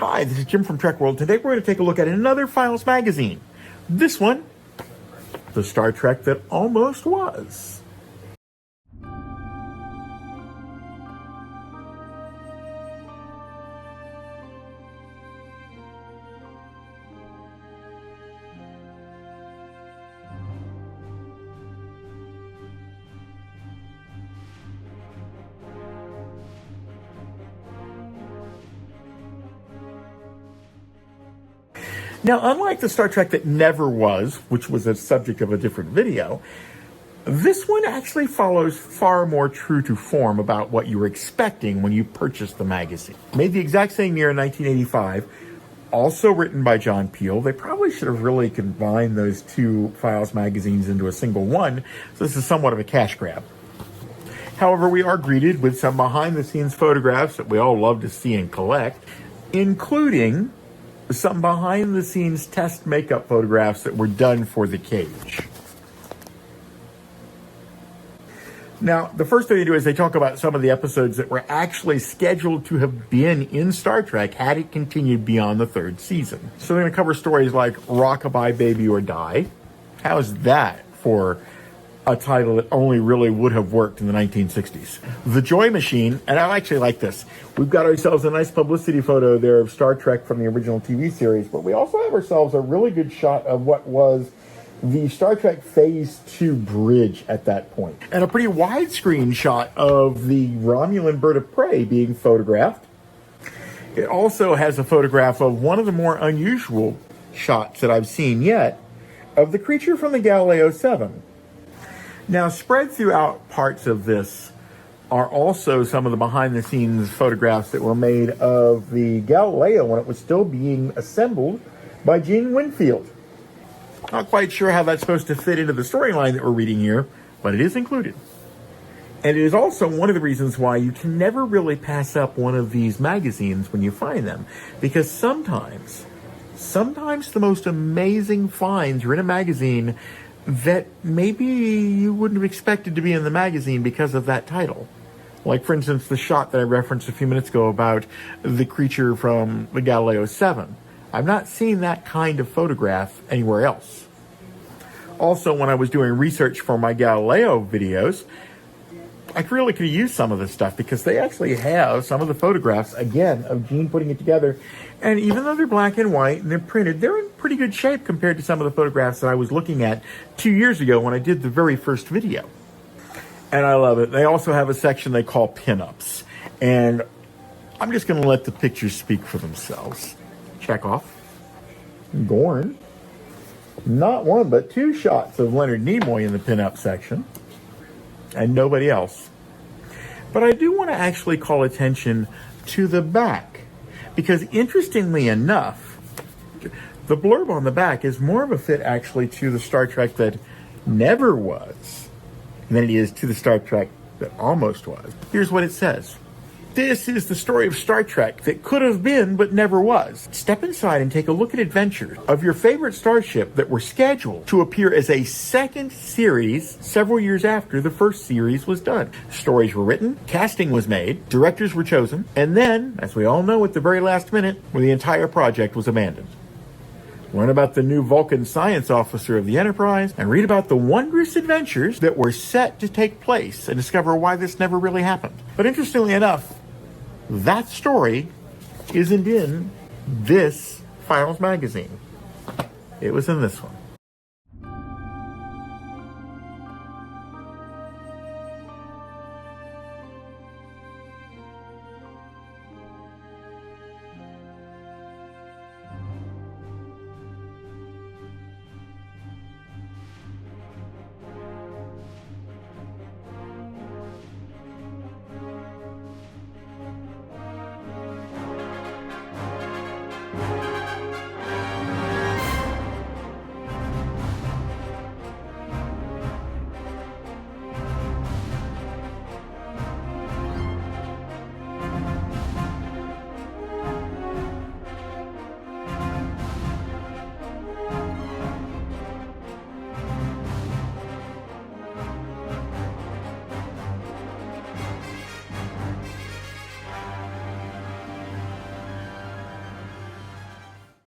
Hi, this is Jim from Trek World. Today we're going to take a look at another Files magazine. This one, the Star Trek that almost was. Now, unlike the Star Trek that never was, which was a subject of a different video, this one actually follows far more true to form about what you were expecting when you purchased the magazine. Made the exact same year in 1985, also written by John Peel. They probably should have really combined those two Files magazines into a single one, so this is somewhat of a cash grab. However, we are greeted with some behind-the-scenes photographs that we all love to see and collect, including some behind-the-scenes test makeup photographs that were done for the cage. Now, the first thing they do is they talk about some of the episodes that were actually scheduled to have been in Star Trek had it continued beyond the third season. So they're going to cover stories like Rockabye Baby or Die. How's that for a title that only really would have worked in the 1960s? The Joy Machine, and I actually like this. We've got ourselves a nice publicity photo there of Star Trek from the original TV series, but we also have ourselves a really good shot of what was the Star Trek Phase 2 bridge at that point. And a pretty widescreen shot of the Romulan bird of prey being photographed. It also has a photograph of one of the more unusual shots that I've seen yet of the creature from the Galileo 7. Now, spread throughout parts of this are also some of the behind-the-scenes photographs that were made of the Galileo when it was still being assembled by Gene Winfield. Not quite sure how that's supposed to fit into the storyline that we're reading here, but it is included. And it is also one of the reasons why you can never really pass up one of these magazines when you find them, because sometimes the most amazing finds are in a magazine that maybe you wouldn't have expected to be in the magazine because of that title. Like, for instance, the shot that I referenced a few minutes ago about the creature from the Galileo 7. I've not seen that kind of photograph anywhere else. Also, when I was doing research for my Galileo videos, I really could have used some of this stuff because they actually have some of the photographs, again, of Gene putting it together. And even though they're black and white and they're printed, they're in pretty good shape compared to some of the photographs that I was looking at 2 years ago when I did the very first video. And I love it. They also have a section they call pinups. And I'm just going to let the pictures speak for themselves. Chekhov, Gorn, not one but two shots of Leonard Nimoy in the pinup section, and nobody else. But I do want to actually call attention to the back, because interestingly enough, the blurb on the back is more of a fit actually to the Star Trek that never was than it is to the Star Trek that almost was. Here's what it says. This is the story of Star Trek that could have been but never was. Step inside and take a look at adventures of your favorite starship that were scheduled to appear as a second series several years after the first series was done. Stories were written, casting was made, directors were chosen, and then, as we all know at the very last minute, the entire project was abandoned. Learn about the new Vulcan science officer of the Enterprise, and read about the wondrous adventures that were set to take place and discover why this never really happened. But interestingly enough, that story isn't in this Files magazine. It was in this one.